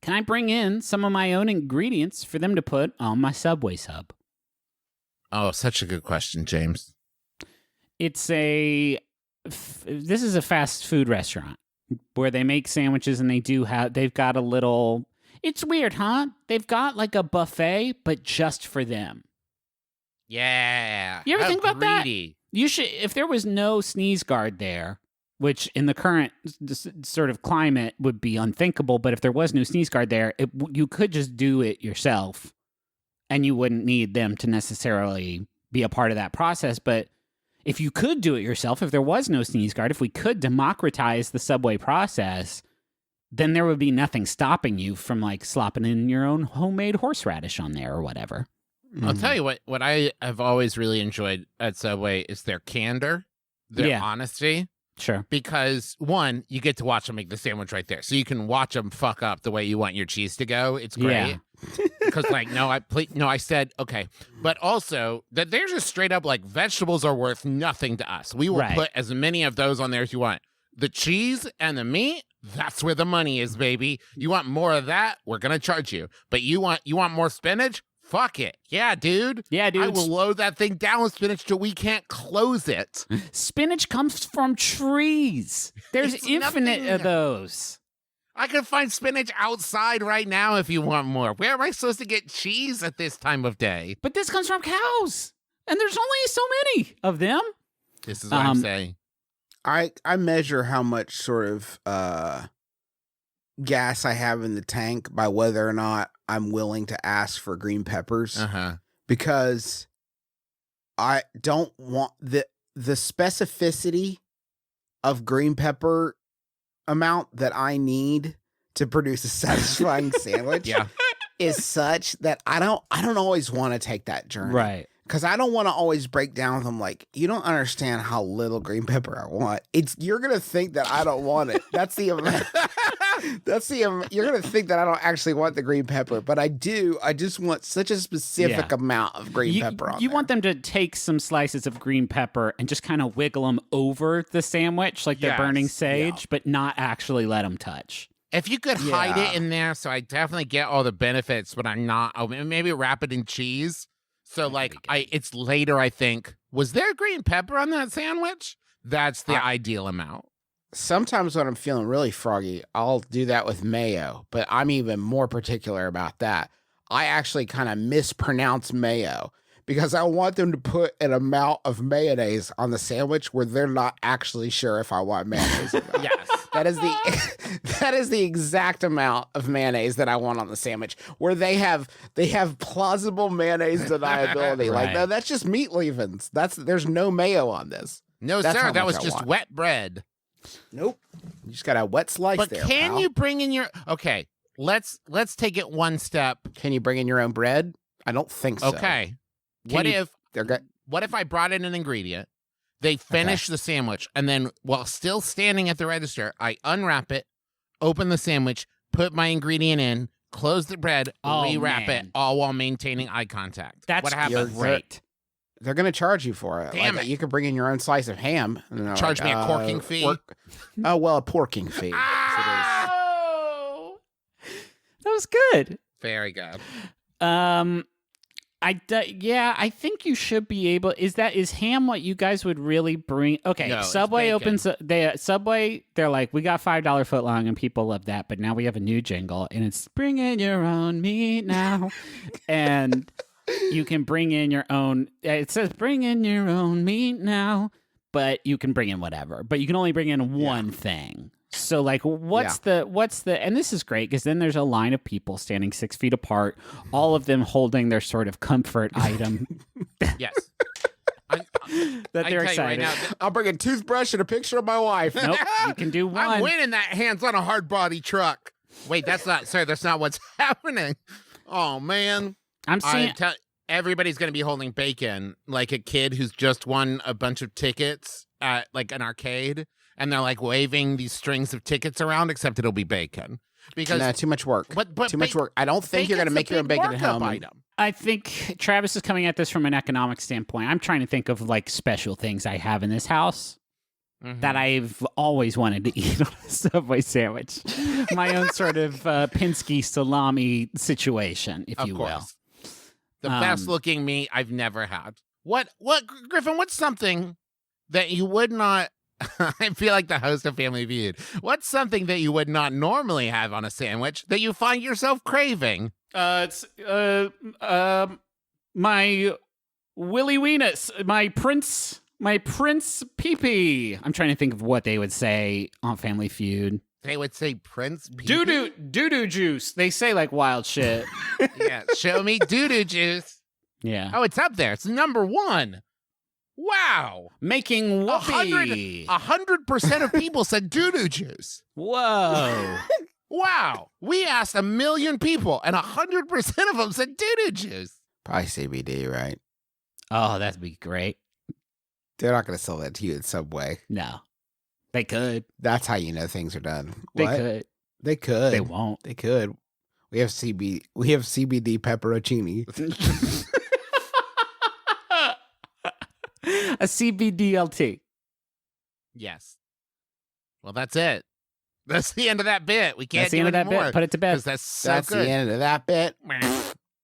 can I bring in some of my own ingredients for them to put on my Subway sub? Oh, such a good question, James. This is a fast food restaurant where they make sandwiches and they've got a little, it's weird, huh? They've got like a buffet, but just for them. Yeah. You ever think about greedy. that? You should, if there was no sneeze guard there, which in the current sort of climate would be unthinkable, but if there was no sneeze guard there, you could just do it yourself and you wouldn't need them to necessarily be a part of that process. But if you could do it yourself, if there was no sneeze guard, if we could democratize the Subway process, then there would be nothing stopping you from like slopping in your own homemade horseradish on there or whatever. I'll tell you what I have always really enjoyed at Subway is their candor, their honesty. Sure. Because, one, you get to watch them make the sandwich right there. So you can watch them fuck up the way you want your cheese to go. It's great. Because, like, I said, okay. But also, that they're just straight up, like, vegetables are worth nothing to us. We will put as many of those on there as you want. The cheese and the meat, that's where the money is, baby. You want more of that? We're going to charge you. But you want more spinach? Fuck it. Yeah, dude. Yeah, dude. I will load that thing down with spinach till we can't close it. Spinach comes from trees. There's infinite of those. I can find spinach outside right now if you want more. Where am I supposed to get cheese at this time of day? But this comes from cows. And there's only so many of them. This is what I'm saying. I measure how much sort of gas I have in the tank by whether or not I'm willing to ask for green peppers, because I don't want the specificity of green pepper amount that I need to produce a satisfying sandwich is such that I don't always want to take that journey. Right. Because I don't want to always break down with them like, you don't understand how little green pepper I want. You're going to think that I don't want it. That's the amount. You're going to think that I don't actually want the green pepper, but I do. I just want such a specific amount of green pepper on You there. want them to take some slices of green pepper and just kind of wiggle them over the sandwich like they're burning sage, but not actually let them touch. If you could hide it in there, so I definitely get all the benefits, but I'm not. Oh, maybe wrap it in cheese. So, like, it's later, I think. Was there green pepper on that sandwich? That's the ideal amount. Sometimes when I'm feeling really froggy, I'll do that with mayo, but I'm even more particular about that. I actually kind of mispronounce mayo because I want them to put an amount of mayonnaise on the sandwich where they're not actually sure if I want mayonnaise or not. Yes. That is the exact amount of mayonnaise that I want on the sandwich, where they have plausible mayonnaise deniability. Like, no, that's just meat leavings. There's no mayo on this. No, that's sir, that was just wet bread. Nope. You just got a wet slice but there, can pal. you bring in your... Okay, let's take it one step. Can you bring in your own bread? I don't think so. Okay. What if I brought in an ingredient, they finish the sandwich, and then while still standing at the register, I unwrap it, open the sandwich, put my ingredient in, close the bread, rewrap it, all while maintaining eye contact. That's what happens. Great. They're going to charge you for it. Damn it. You can bring in your own slice of ham. And charge me a corking fee? Oh, well, a porking fee. Oh! That was good. Very good. I think you should be able. Is ham what you guys would really bring? Okay, no, Subway opens. Subway. They're like, we got $5 footlong, and people love that. But now we have a new jingle, and it's bring in your own meat now, and you can bring in your own. It says bring in your own meat now, but you can bring in whatever. But you can only bring in one thing. So, like, what's the, and this is great because then there's a line of people standing 6 feet apart, all of them holding their sort of comfort item. Yes. That they're excited. Right now, I'll bring a toothbrush and a picture of my wife. Nope, you can do one. I'm winning that hands on a hard body truck. Wait, that's not what's happening. Oh, man. I'm seeing. Everybody's going to be holding bacon like a kid who's just won a bunch of tickets at like an arcade. And they're like waving these strings of tickets around, except it'll be bacon. Because no, too much work. But too much work. I don't think you're going to make your own bacon at home. Item. I think Travis is coming at this from an economic standpoint. I'm trying to think of like special things I have in this house. that I've always wanted to eat on a Subway sandwich. My own sort of Pinsky salami situation, if you will. The best looking meat I've never had. What, Griffin, what's something that you would not, I feel like the host of Family Feud. What's something that you would not normally have on a sandwich that you find yourself craving? It's my Willy Weenus, my Prince Pee-Pee. I'm trying to think of what they would say on Family Feud. They would say Prince Pee-Pee? Doo-doo juice. They say like wild shit. Yeah, show me doo-doo juice. Yeah. Oh, it's up there. It's number 1. Wow. Making whoopee. 100% of people said doo-doo juice. Whoa. Wow. We asked 1 million people, and 100% of them said doo-doo juice. Probably CBD, right? Oh, that'd be great. They're not going to sell that to you at Subway. No. They could. That's how you know things are done. They could. They could. They won't. They could. We have CBD pepperoncini. A CBDLT. Yes. Well, that's it. That's the end of that bit. We can't That's the end of that more, bit. Put it to bed. That's so That's good. the end of that bit.